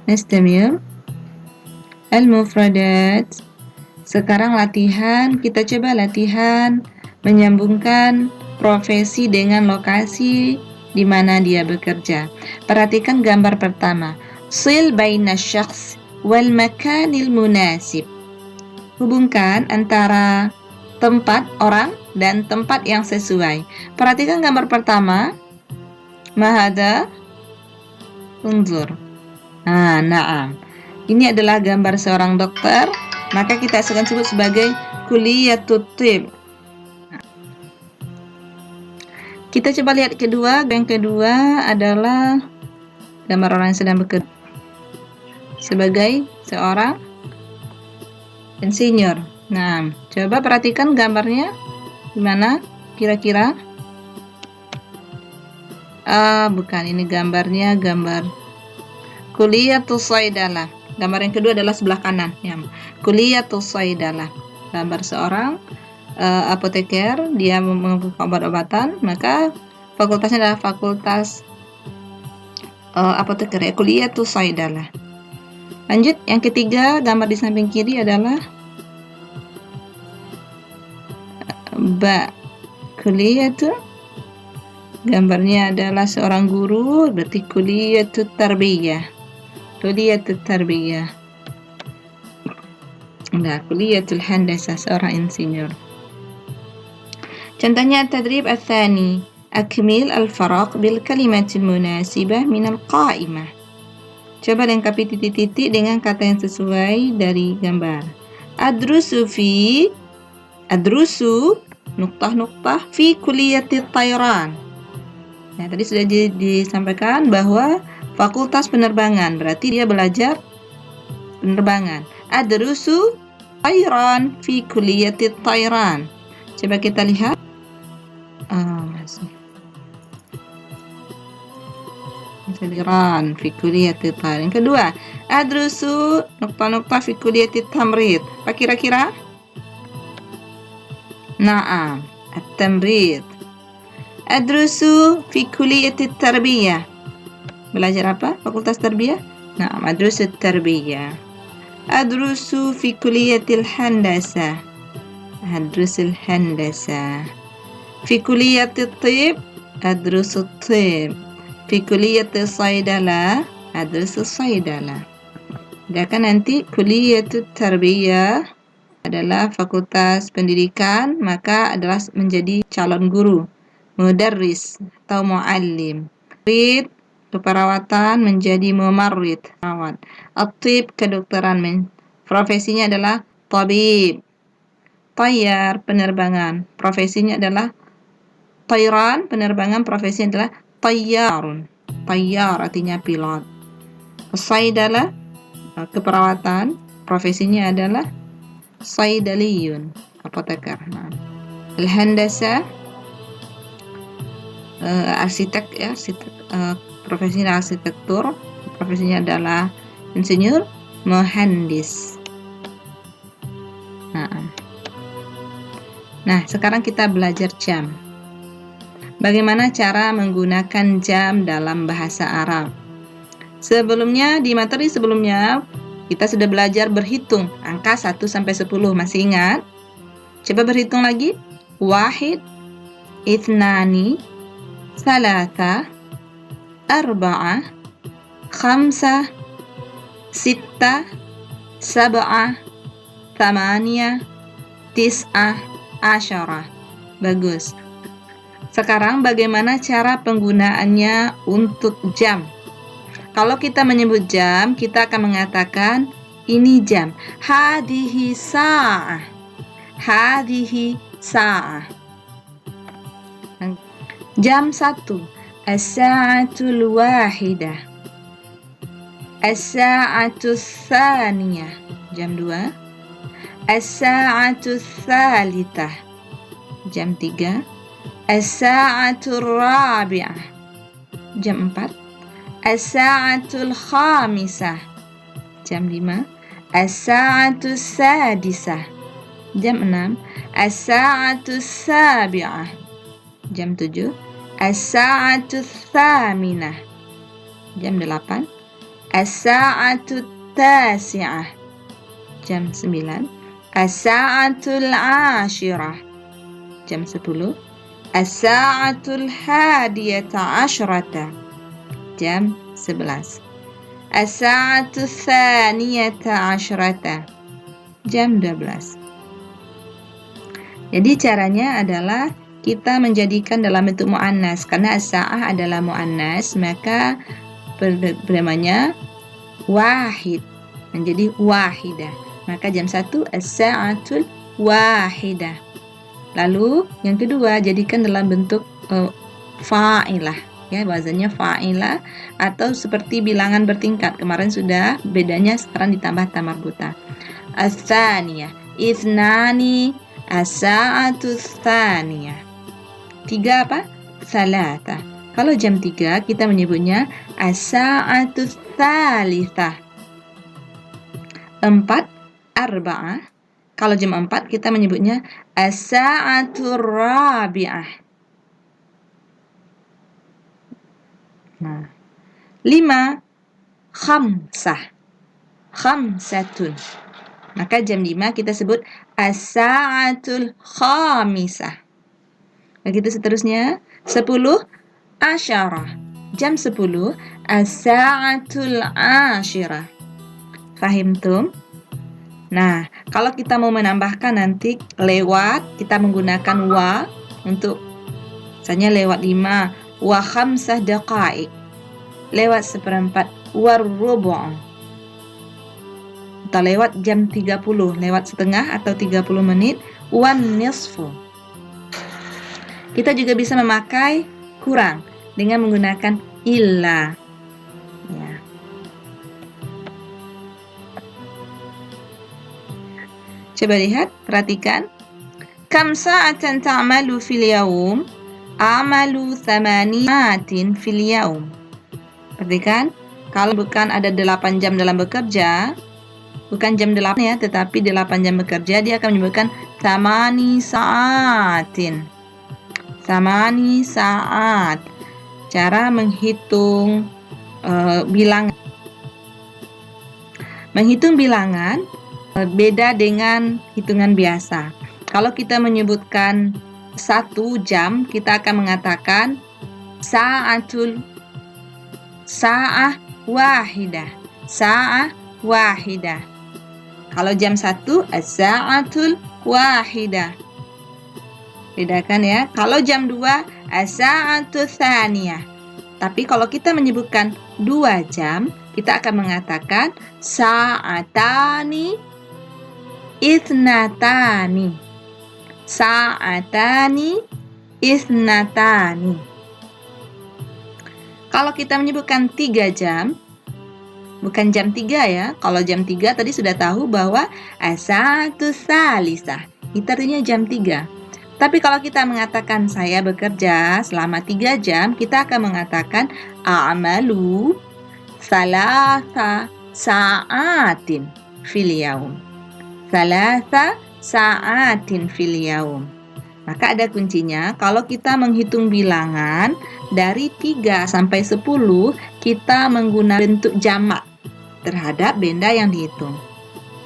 Nastamir. Al-mufradat. Sekarang latihan, kita coba latihan menyambungkan profesi dengan lokasi di mana dia bekerja. Perhatikan gambar pertama. Sil baina syakhs wal makanil munasib. Hubungkan antara tempat orang dan tempat yang sesuai. Perhatikan gambar pertama. Mahada? Unzur. Naam. Ini adalah gambar seorang dokter, maka kita akan sebut sebagai Kulliyatut Thib. Kita coba lihat kedua. Yang kedua adalah gambar orang yang sedang bekerja sebagai seorang insinyur. Nah, coba perhatikan gambarnya gimana kira-kira? Bukan, ini gambarnya gambar Kulliyatus Shaidalah. Gambar yang kedua adalah sebelah kanan. Ya. Kulliyatus Shaidalah. Gambar seorang apoteker, dia mengumpulkan obat-obatan, maka fakultasnya adalah fakultas apoteker, ya, Kulliyatus Shaidalah. Lanjut, yang ketiga, gambar di samping kiri adalah Kulliyatu. Gambarnya adalah seorang guru, berarti Kulliyatut Tarbiyah. Kulliyatut Tarbiyah. Kulliyatul Handasah, seorang insinyur. Contohnya tadrib al-thani. Akmil al-faraq bil kalimatil munasibah minal qa'imah. Coba lengkapi titik-titik dengan kata yang sesuai dari gambar. Adrusu nuktah-nuktah fi kulliyatit tayran. Nah, tadi sudah disampaikan bahwa fakultas penerbangan, berarti dia belajar penerbangan. Adrusu tayran fi kulliyatit tayran. Coba kita lihat. Tayran fi kulliyatit tayran. Yang kedua, adrusu nuktah-nuktah fi kulliyatit tamrid. Apa kira-kira? Naam, at-tamrid. Adrusu fi kulliyatit tarbiyah. Belajar apa? Fakultas tarbiyah? Naam, adrusu tarbiyah. Adrusu fi kulliyatil handasah. Adrusul handasah. Fi kulliyatit thib. Adrusu thib. Fi kulliyatis saydalah. Adrusu saydalah. Sedangkan nanti kulliyatut tarbiyah adalah fakultas pendidikan, maka adalah menjadi calon guru, mudarris atau muallim. Rid, keperawatan, menjadi mumarrid, perawat. At-tib, kedokteran, profesinya adalah tabib. Tayyar, penerbangan, profesinya adalah tayran, penerbangan, profesinya adalah tayyarun. Tayyar artinya pilot. Saydalah, keperawatan, profesinya adalah saydaliyun, apoteker. Al-handasah, arsitek, ya, profesinya arsitektur, profesinya adalah insinyur, muhandis. Nah, sekarang kita belajar jam. Bagaimana cara menggunakan jam dalam bahasa Arab? Sebelumnya, di materi sebelumnya kita sudah belajar berhitung angka 1 sampai 10, masih ingat? Coba berhitung lagi. 1, 2, 3, 4, 5, 6, 7, 8, 9, 10. Bagus. Sekarang bagaimana cara penggunaannya untuk jam? Kalau kita menyebut jam, kita akan mengatakan ini jam. Hadihi sa'ah. Hadihi sa'ah. Jam 1. As-sa'atul wahidah. As-sa'atul thaniyah. Jam 2. As-sa'atul thalithah. Jam 3. As-sa'atul rabi'ah. Jam 4. As-sa'atul khamisah. Jam 5. As-sa'atul sadisah. Jam 6. As-sa'atul sabi'ah. Jam 7. As-sa'atul thaminah. Jam 8. As-sa'atu tasi'ah, jam 9. As-sa'atul 'ashirah, jam 10. As-sa'atul hadiyata 'asyrata, jam 11. As-sa'atu tsaniyata 'asyrata, jam 12. Jadi caranya adalah kita menjadikan dalam bentuk muannas, karena as-sa'ah adalah muannas, maka namanya wahid menjadi wahidah. Maka jam 1 as-sa'atul wahidah. Lalu yang kedua, jadikan dalam bentuk fa'ilah, ya, wazannya fa'ilah atau seperti bilangan bertingkat. Kemarin sudah, bedanya sekarang ditambah ta marbutah. Ats-tsaniyah, ithnani, as-sa'atu tsaniyah. 3 apa? Salata. Kalau jam 3 kita menyebutnya as-sa'atu tsalitsah. 4 arba'ah. Kalau jam 4 kita menyebutnya as-sa'atu rabi'ah. Nah, 5 khamsah. Khamsatun. Maka jam 5 kita sebut as-sa'atul khamisah. Begitu seterusnya. 10 asyarah. Jam 10 as-sa'atul asyirah. Fahimtum? Nah, kalau kita mau menambahkan nanti lewat, kita menggunakan wa untuk misalnya lewat 5 wa khamsah daqa'iq, lewat 1/4 war rubu', atau lewat jam 30, lewat setengah atau 30 menit, wan nisfu. Kita juga bisa memakai kurang dengan menggunakan illa. Ya. Coba lihat, perhatikan. Kam sa'atan ta'malu fil yaum? A'malu 8 fil yaum. Perhatikan, kalau bukan ada 8 jam dalam bekerja, bukan jam 8 ya, tetapi 8 jam bekerja, dia akan menyebutkan 8 sa'atin. 8 saat. Cara menghitung bilangan. Menghitung bilangan beda dengan hitungan biasa. Kalau kita menyebutkan 1 jam, kita akan mengatakan sa'ah wahidah. Sa'ah wahidah. Kalau jam 1 as-sa'atul wahidah. Bedakan ya. Kalau jam 2 as-sa'atu tsaniyah. Tapi kalau kita menyebutkan 2 jam, kita akan mengatakan sa'atani ithnatani. Sa'atani ithnatani. Kalau kita menyebutkan 3 jam, bukan jam 3 ya. Kalau jam 3 tadi sudah tahu bahwa as-sa'atu tsalisah. Itu artinya jam 3. Tapi kalau kita mengatakan saya bekerja selama 3 jam, kita akan mengatakan a'malu 3 sa'atin fil yaum. 3 sa'atin fil yaum. Maka ada kuncinya, kalau kita menghitung bilangan dari 3 sampai 10, kita menggunakan bentuk jamak terhadap benda yang dihitung.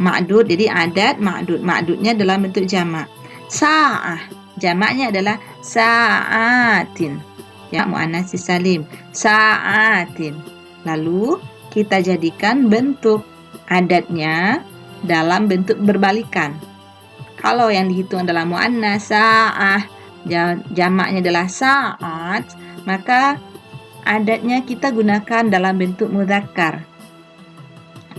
Ma'dud, jadi adat ma'dud. Ma'dudnya dalam bentuk jamak. Sa'ah, jamaknya adalah sa'atin. Ya, muannas salim. Sa'atin. Lalu kita jadikan bentuk adatnya dalam bentuk berbalikan. Kalau yang dihitung adalah muannas sa'ah, jamaknya adalah sa'at, maka adatnya kita gunakan dalam bentuk mudzakkar.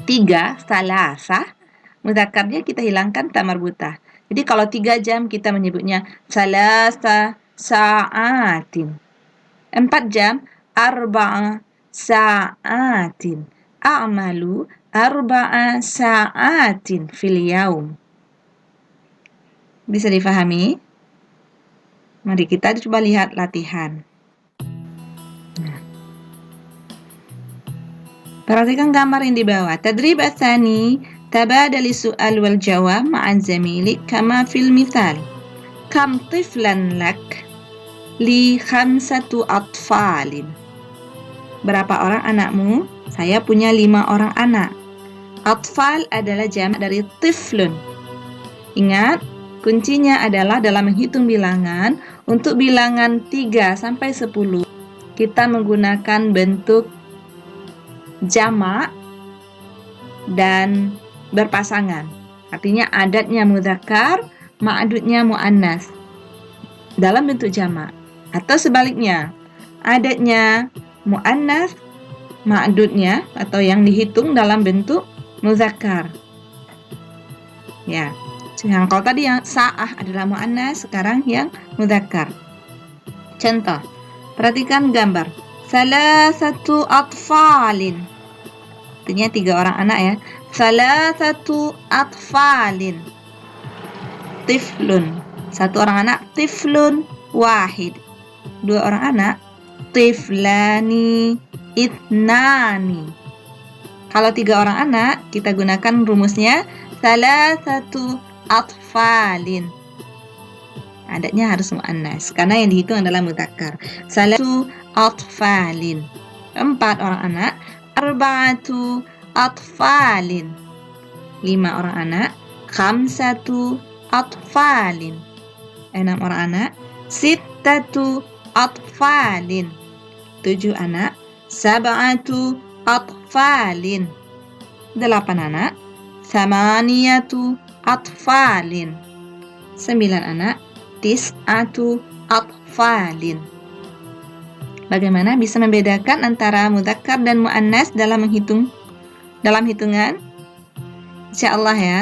3 salasah, mudzakarnya kita hilangkan ta marbutah. Jadi kalau 3 jam kita menyebutnya salasa sa'atin. 4 jam 4 sa'atin. A'malu 4 sa'atin fil yaum. Bisa difahami? Mari kita coba lihat latihan. Perhatikan gambar yang di bawah. Tadrib ats-tsani, tabadali su'al wal jawab ma'an zamilik kama fil mithal. Kam tiflan lak? Li 5 atfalin. Berapa orang anakmu? Saya punya 5 orang anak. Atfal adalah jamak dari tiflun. Ingat, kuncinya adalah dalam menghitung bilangan. Untuk bilangan 3 sampai 10, kita menggunakan bentuk jamak dan berpasangan. Artinya adatnya mudzakkar, ma'adudnya muannas dalam bentuk jamak. Atau sebaliknya, adatnya muannas, ma'adudnya atau yang dihitung dalam bentuk mudzakkar. Ya. Yang kalau tadi yang sa'ah adalah muannas, sekarang yang mudzakkar. Contoh, perhatikan gambar. Salasatu atfalin. Artinya 3 orang anak ya. Salasatu atfalin. Tiflun. 1 orang anak, tiflun wahid. 2 orang anak, tiflani itnani. Kalau 3 orang anak, kita gunakan rumusnya salasatu atfalin. Adatnya harus muannas karena yang dihitung adalah mudzakkar. Salatu atfalin. 4 orang anak, arba'atu atfalin. 5 orang anak, khamsatu atfalin. 6 orang anak, sittatu atfalin. 7 anak, sab'atu atfalin. 8 anak, thamaniyatu atfalin. 9 anak, tis'atu atfalin. Bagaimana bisa membedakan antara mudzakkar dan muannas dalam hitungan? Insyaallah ya.